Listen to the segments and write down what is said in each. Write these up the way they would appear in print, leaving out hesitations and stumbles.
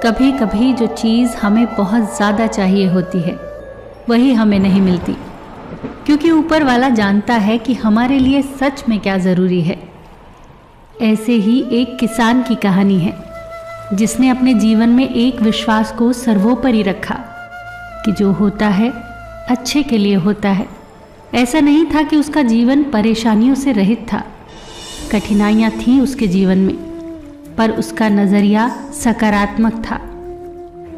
कभी कभी जो चीज़ हमें बहुत ज़्यादा चाहिए होती है वही हमें नहीं मिलती, क्योंकि ऊपर वाला जानता है कि हमारे लिए सच में क्या ज़रूरी है। ऐसे ही एक किसान की कहानी है जिसने अपने जीवन में एक विश्वास को सर्वोपरि रखा कि जो होता है अच्छे के लिए होता है। ऐसा नहीं था कि उसका जीवन परेशानियों से रहित था, कठिनाइयाँ थीं उसके जीवन में, पर उसका नज़रिया सकारात्मक था।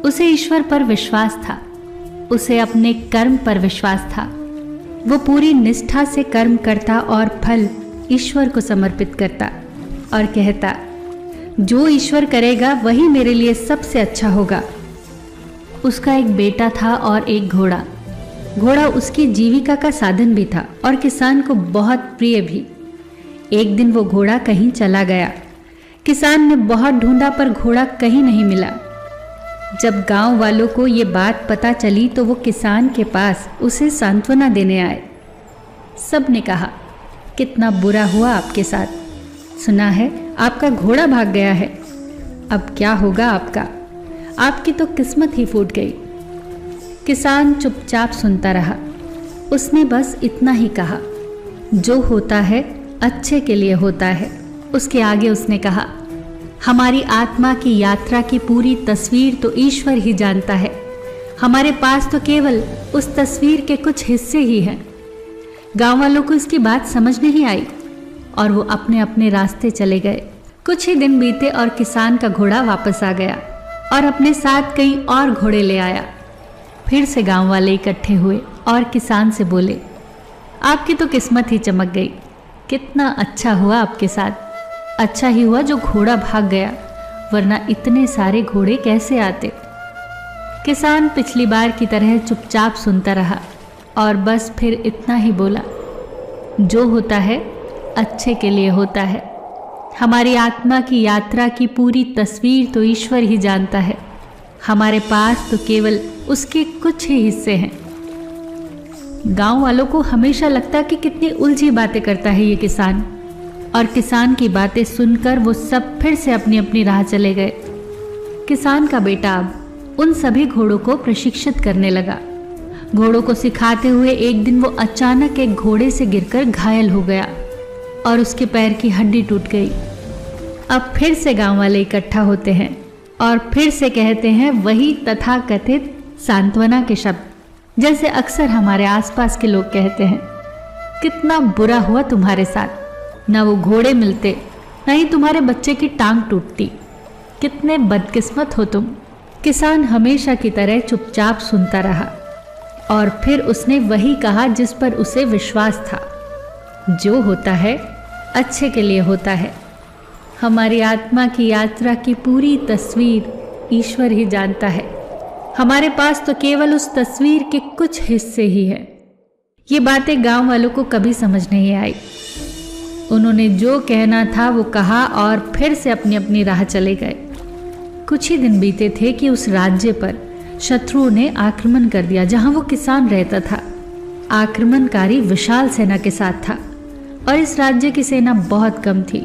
उसे ईश्वर पर विश्वास था, उसे अपने कर्म पर विश्वास था। वो पूरी निष्ठा से कर्म करता और फल ईश्वर को समर्पित करता और कहता, जो ईश्वर करेगा वही मेरे लिए सबसे अच्छा होगा। उसका एक बेटा था और एक घोड़ा। घोड़ा उसकी जीविका का साधन भी था और किसान को बहुत प्रिय भी। एक दिन वो घोड़ा कहीं चला गया। किसान ने बहुत ढूंढा पर घोड़ा कहीं नहीं मिला। जब गांव वालों को ये बात पता चली तो वो किसान के पास उसे सांत्वना देने आए। सब ने कहा, कितना बुरा हुआ आपके साथ, सुना है आपका घोड़ा भाग गया है। अब क्या होगा आपका, आपकी तो किस्मत ही फूट गई। किसान चुपचाप सुनता रहा। उसने बस इतना ही कहा, जो होता है अच्छे के लिए होता है। उसके आगे उसने कहा, हमारी आत्मा की यात्रा की पूरी तस्वीर तो ईश्वर ही जानता है। हमारे पास तो केवल उस तस्वीर के कुछ हिस्से ही हैं। गांव वालों को इसकी बात समझ नहीं आई और वो अपने अपने रास्ते चले गए। कुछ ही दिन बीते और किसान का घोड़ा वापस आ गया और अपने साथ कई और घोड़े ले आया। फिर से गांव वाले इकट्ठे हुए और किसान से बोले, आपकी तो किस्मत ही चमक गई। कितना अच्छा हुआ आपके साथ। अच्छा ही हुआ जो घोड़ा भाग गया, वरना इतने सारे घोड़े कैसे आते। किसान पिछली बार की तरह चुपचाप सुनता रहा और बस फिर इतना ही बोला, जो होता है अच्छे के लिए होता है। हमारी आत्मा की यात्रा की पूरी तस्वीर तो ईश्वर ही जानता है। हमारे पास तो केवल उसके कुछ ही हिस्से हैं। गांव वालों को हमेशा लगता कि कितनी उलझी बातें करता है ये किसान, और किसान की बातें सुनकर वो सब फिर से अपनी अपनी राह चले गए। किसान का बेटा अब उन सभी घोड़ों को प्रशिक्षित करने लगा। घोड़ों को सिखाते हुए एक दिन वो अचानक एक घोड़े से गिरकर घायल हो गया और उसके पैर की हड्डी टूट गई। अब फिर से गांव वाले इकट्ठा होते हैं और फिर से कहते हैं वही तथाकथित सांत्वना के शब्द, जैसे अक्सर हमारे आसपास के लोग कहते हैं, कितना बुरा हुआ तुम्हारे साथ। ना वो घोड़े मिलते, ना ही तुम्हारे बच्चे की टांग टूटती। कितने बदकिस्मत हो तुम। किसान हमेशा की तरह चुपचाप सुनता रहा और फिर उसने वही कहा जिस पर उसे विश्वास था, जो होता है अच्छे के लिए होता है। हमारी आत्मा की यात्रा की पूरी तस्वीर ईश्वर ही जानता है। हमारे पास तो केवल उस तस्वीर के कुछ हिस्से ही हैं। ये बातें गांव वालों को कभी समझ नहीं आई। उन्होंने जो कहना था वो कहा और फिर से अपनी अपनी राह चले गए। कुछ ही दिन बीते थे कि उस राज्य पर शत्रुओं ने आक्रमण कर दिया जहां वो किसान रहता था। आक्रमणकारी विशाल सेना के साथ था और इस राज्य की सेना बहुत कम थी।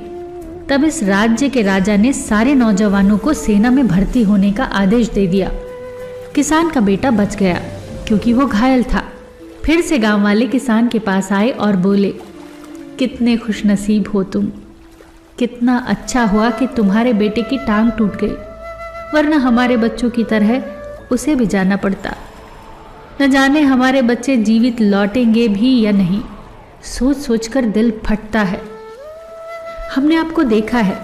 तब इस राज्य के राजा ने सारे नौजवानों को सेना में भर्ती होने का आदेश दे दिया। किसान का बेटा बच गया क्योंकि वो घायल था। फिर से गांव वाले किसान के पास आए और बोले, कितने खुशनसीब हो तुम। कितना अच्छा हुआ कि तुम्हारे बेटे की टांग टूट गई, वरना हमारे बच्चों की तरह उसे भी जाना पड़ता। न जाने हमारे बच्चे जीवित लौटेंगे भी या नहीं। सोच सोचकर दिल फटता है। हमने आपको देखा है,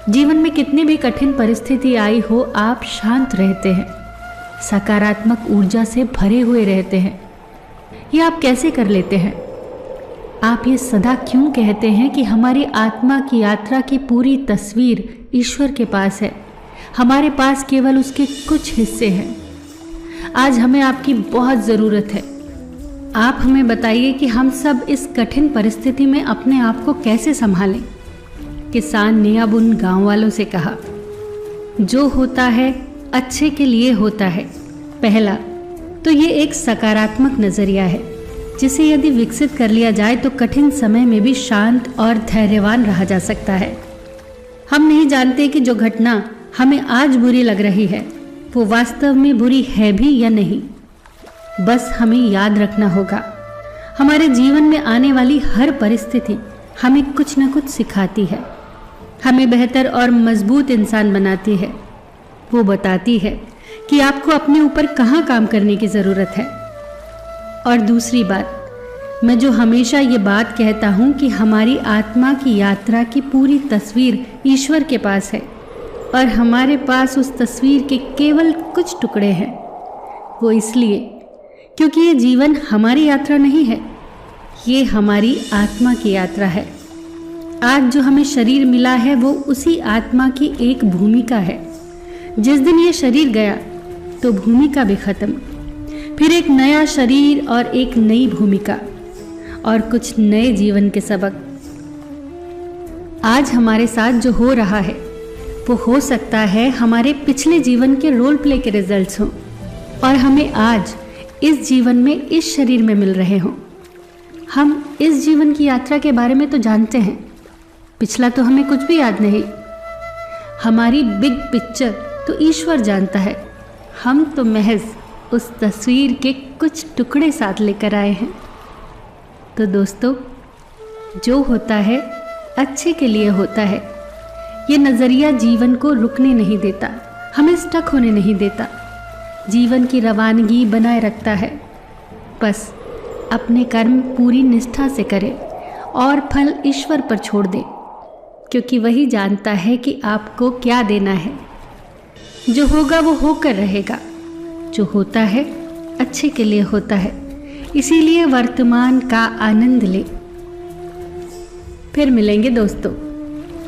जीवन में कितनी भी कठिन परिस्थिति आई हो, आप शांत रहते हैं, सकारात्मक ऊर्जा से भरे हुए रहते हैं। ये आप कैसे कर लेते हैं? आप ये सदा क्यों कहते हैं कि हमारी आत्मा की यात्रा की पूरी तस्वीर ईश्वर के पास है, हमारे पास केवल उसके कुछ हिस्से हैं। आज हमें आपकी बहुत ज़रूरत है। आप हमें बताइए कि हम सब इस कठिन परिस्थिति में अपने आप को कैसे संभालें। किसान ने अब उन गांव वालों से कहा, जो होता है अच्छे के लिए होता है। पहला तो ये एक सकारात्मक नज़रिया है जिसे यदि विकसित कर लिया जाए तो कठिन समय में भी शांत और धैर्यवान रहा जा सकता है। हम नहीं जानते कि जो घटना हमें आज बुरी लग रही है वो वास्तव में बुरी है भी या नहीं। बस हमें याद रखना होगा, हमारे जीवन में आने वाली हर परिस्थिति हमें कुछ न कुछ सिखाती है, हमें बेहतर और मजबूत इंसान बनाती है। वो बताती है कि आपको अपने ऊपर कहाँ काम करने की ज़रूरत है। और दूसरी बात, मैं जो हमेशा ये बात कहता हूँ कि हमारी आत्मा की यात्रा की पूरी तस्वीर ईश्वर के पास है और हमारे पास उस तस्वीर के केवल कुछ टुकड़े हैं। वो इसलिए क्योंकि ये जीवन हमारी यात्रा नहीं है, ये हमारी आत्मा की यात्रा है। आज जो हमें शरीर मिला है वो उसी आत्मा की एक भूमिका है। जिस दिन ये शरीर गया तो भूमिका भी खत्म, फिर एक नया शरीर और एक नई भूमिका और कुछ नए जीवन के सबक। आज हमारे साथ जो हो रहा है वो हो सकता है हमारे पिछले जीवन के रोल प्ले के रिजल्ट्स हों और हमें आज इस जीवन में इस शरीर में मिल रहे हों। हम इस जीवन की यात्रा के बारे में तो जानते हैं, पिछला तो हमें कुछ भी याद नहीं। हमारी बिग पिक्चर तो ईश्वर जानता है, हम तो महज उस तस्वीर के कुछ टुकड़े साथ लेकर आए हैं। तो दोस्तों, जो होता है अच्छे के लिए होता है। ये नज़रिया जीवन को रुकने नहीं देता, हमें स्टक होने नहीं देता, जीवन की रवानगी बनाए रखता है। बस अपने कर्म पूरी निष्ठा से करें और फल ईश्वर पर छोड़ दें, क्योंकि वही जानता है कि आपको क्या देना है। जो होगा वो होकर रहेगा, जो होता है अच्छे के लिए होता है, इसीलिए वर्तमान का आनंद ले। फिर मिलेंगे दोस्तों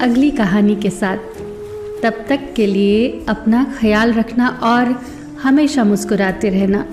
अगली कहानी के साथ। तब तक के लिए अपना ख्याल रखना और हमेशा मुस्कुराते रहना।